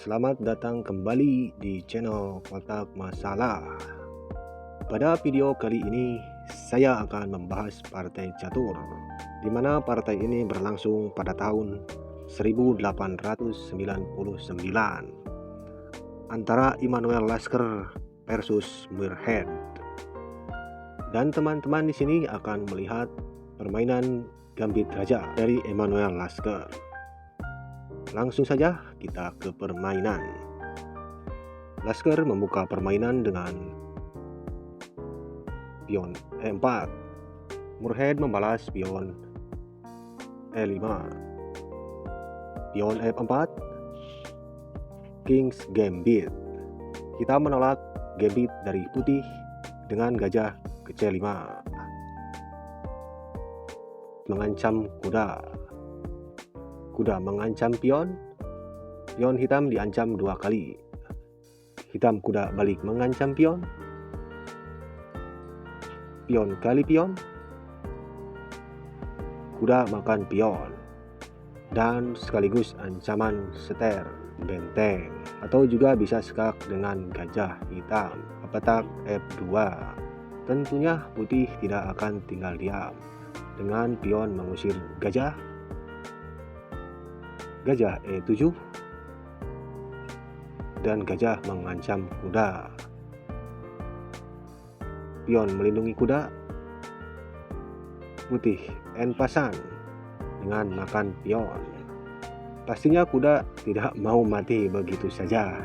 Selamat datang kembali di channel Kotak Masalah. Pada video kali ini saya akan membahas partai catur, di mana partai ini berlangsung pada tahun 1899 antara Immanuel Lasker versus Muirhead. Dan teman-teman di sini akan melihat permainan gambit raja dari Immanuel Lasker. Langsung saja kita ke permainan. Lasker membuka permainan dengan pion E4. Muirhead membalas pion E5. Pion F4. King's Gambit. Kita menolak gambit dari putih dengan gajah ke C5. Mengancam kuda. Kuda mengancam pion. Pion hitam diancam 2 kali. Hitam kuda balik mengancam pion. Pion kali pion. Kuda makan pion. Dan sekaligus ancaman seter benteng. Atau juga bisa skak dengan gajah hitam. Petak F2. Tentunya putih tidak akan tinggal diam. Dengan pion mengusir gajah. Gajah E7 dan gajah mengancam kuda. Pion melindungi kuda. Putih N pasan dengan makan pion. Pastinya kuda tidak mau mati begitu saja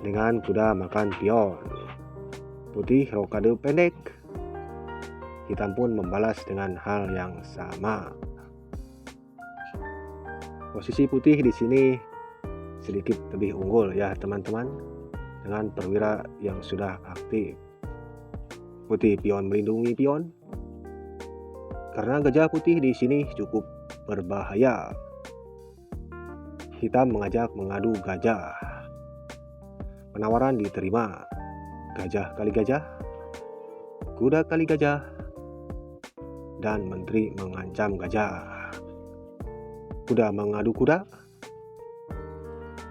dengan kuda makan pion. Putih rokade pendek. Hitam pun membalas dengan hal yang sama. Posisi putih di sini sedikit lebih unggul ya teman-teman, dengan perwira yang sudah aktif. Putih pion melindungi pion. Karena gajah putih di sini cukup berbahaya. Hitam mengajak mengadu gajah. Penawaran diterima. Gajah kali gajah. Kuda kali gajah. Dan menteri mengancam gajah. Kuda mengadu kuda.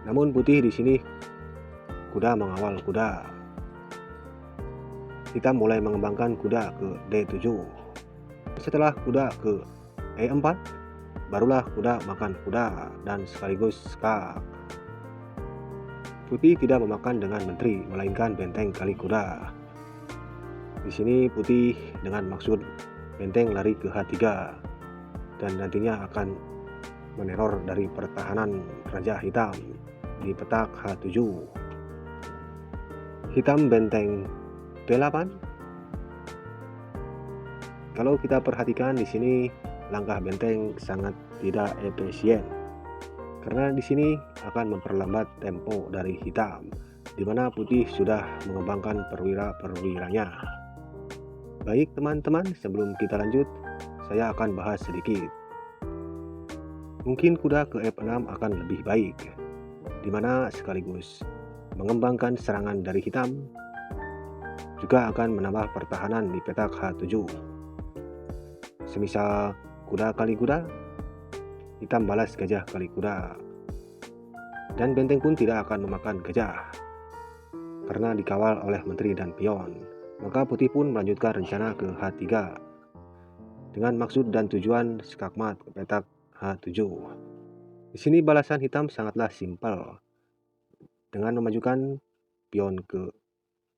Namun putih di sini kuda mengawal kuda. Hitam mulai mengembangkan kuda ke D7. Setelah kuda ke E4, barulah kuda makan kuda dan sekaligus skak. Putih tidak memakan dengan menteri, melainkan benteng kali kuda. Di sini putih dengan maksud benteng lari ke H3 dan nantinya akan meneror dari pertahanan Raja Hitam di petak H7. Hitam benteng D8. Kalau kita perhatikan di sini langkah benteng sangat tidak efisien, karena di sini akan memperlambat tempo dari hitam, di mana putih sudah mengembangkan perwira-perwiranya. Baik teman-teman, sebelum kita lanjut, saya akan bahas sedikit. Mungkin kuda ke F6 akan lebih baik, di mana sekaligus mengembangkan serangan dari hitam, juga akan menambah pertahanan di petak H7. Semisal kuda kali kuda, hitam balas gajah kali kuda, dan benteng pun tidak akan memakan gajah, karena dikawal oleh menteri dan pion. Maka putih pun melanjutkan rencana ke H3, dengan maksud dan tujuan skakmat ke petak H7. Di sini balasan hitam sangatlah simpel, dengan memajukan pion ke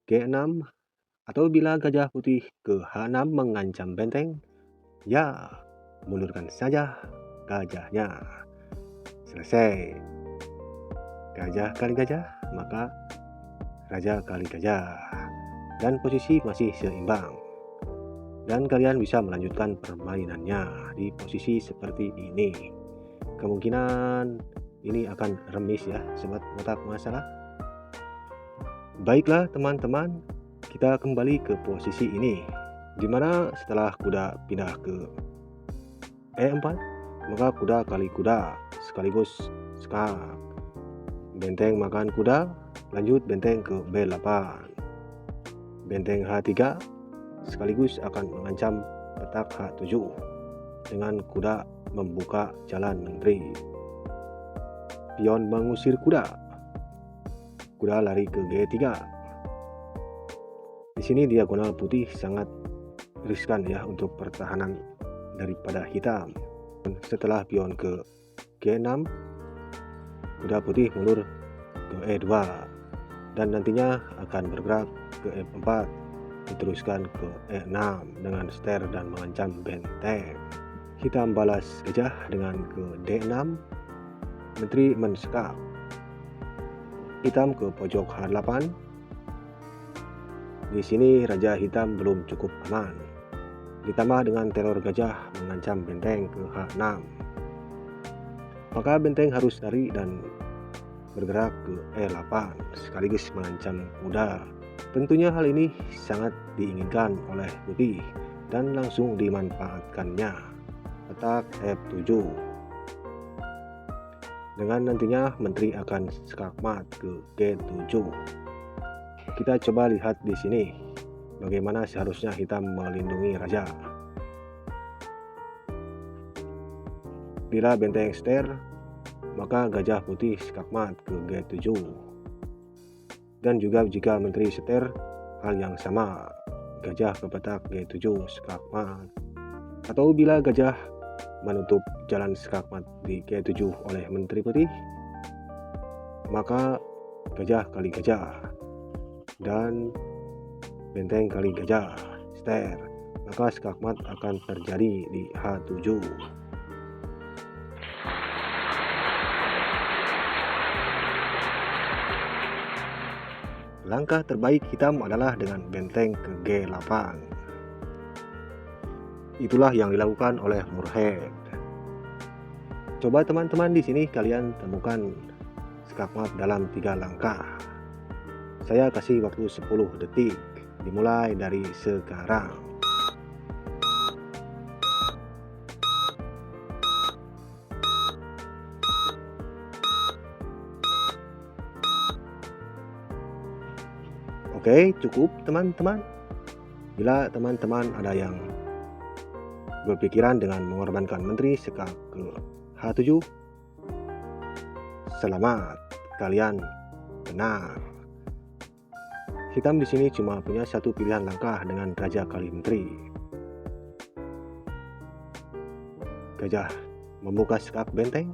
G6, atau bila gajah putih ke H6 mengancam benteng, ya mundurkan saja gajahnya. Selesai. Gajah kali gajah, maka raja kali gajah, dan posisi masih seimbang. Dan kalian bisa melanjutkan permainannya di posisi seperti ini. Kemungkinan ini akan remis ya sobat kotak masalah. Baiklah teman-teman, kita kembali ke posisi ini, dimana setelah kuda pindah ke E4, maka kuda kali kuda sekaligus skak. Benteng makan kuda, lanjut benteng ke B8. Benteng H3 sekaligus akan mengancam petak H7 dengan kuda membuka jalan menteri. Pion mengusir kuda. kuda lari ke G3. Di sini diagonal putih sangat riskan ya untuk pertahanan daripada hitam. Setelah pion ke G6, kuda putih mundur ke E2 dan nantinya akan bergerak ke F4, diteruskan ke E6 dengan ster dan mengancam benteng. Hitam balas gajah dengan ke D6, menteri mensekap. Hitam ke pojok H8. Di sini raja hitam belum cukup aman. Ditambah dengan teror gajah mengancam benteng ke H6. Maka benteng harus lari dan bergerak ke E8 sekaligus mengancam kuda. Tentunya hal ini sangat diinginkan oleh putih dan langsung dimanfaatkannya. Petak F7. Dengan nantinya menteri akan skakmat ke G7. Kita coba lihat di sini bagaimana seharusnya hitam melindungi raja. Bila benteng ster, maka gajah putih skakmat ke G7. Dan juga jika menteri seter, hal yang sama, gajah ke petak G7 skakmat. Atau bila gajah menutup jalan skakmat di G7 oleh menteri putih, maka gajah kali gajah dan benteng kali gajah ster, maka skakmat akan terjadi di H7. Langkah terbaik hitam adalah dengan benteng ke G8. Itulah yang dilakukan oleh Moorhead. Coba teman-teman di sini kalian temukan skakmat dalam 3 langkah. Saya kasih waktu 10 detik, dimulai dari sekarang. Oke, cukup teman-teman. Bila teman-teman ada yang berpikiran dengan mengorbankan menteri sekak ke H7, selamat, kalian benar. Hitam di sini cuma punya satu pilihan langkah dengan raja kali menteri. Gajah membuka sekak benteng.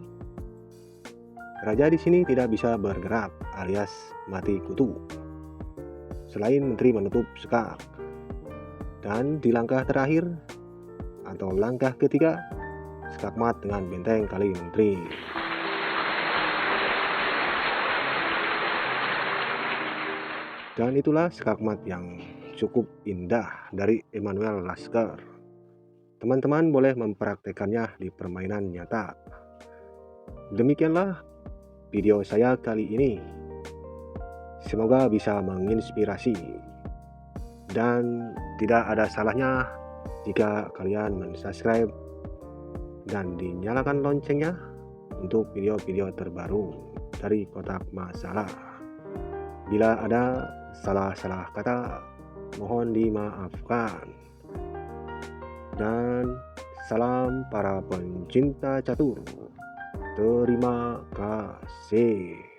Raja di sini tidak bisa bergerak alias mati kutu. Selain menteri menutup sekak. Dan di langkah terakhir atau langkah ketiga, skakmat dengan benteng kali menteri. Dan itulah skakmat yang cukup indah dari Emanuel Lasker. Teman-teman boleh mempraktekannya di permainan nyata. Demikianlah video saya kali ini. Semoga bisa menginspirasi. Dan tidak ada salahnya jika kalian mensubscribe dan dinyalakan loncengnya untuk video-video terbaru dari Kotak Masalah. Bila ada salah-salah kata, mohon dimaafkan. Dan salam para pencinta catur. Terima kasih.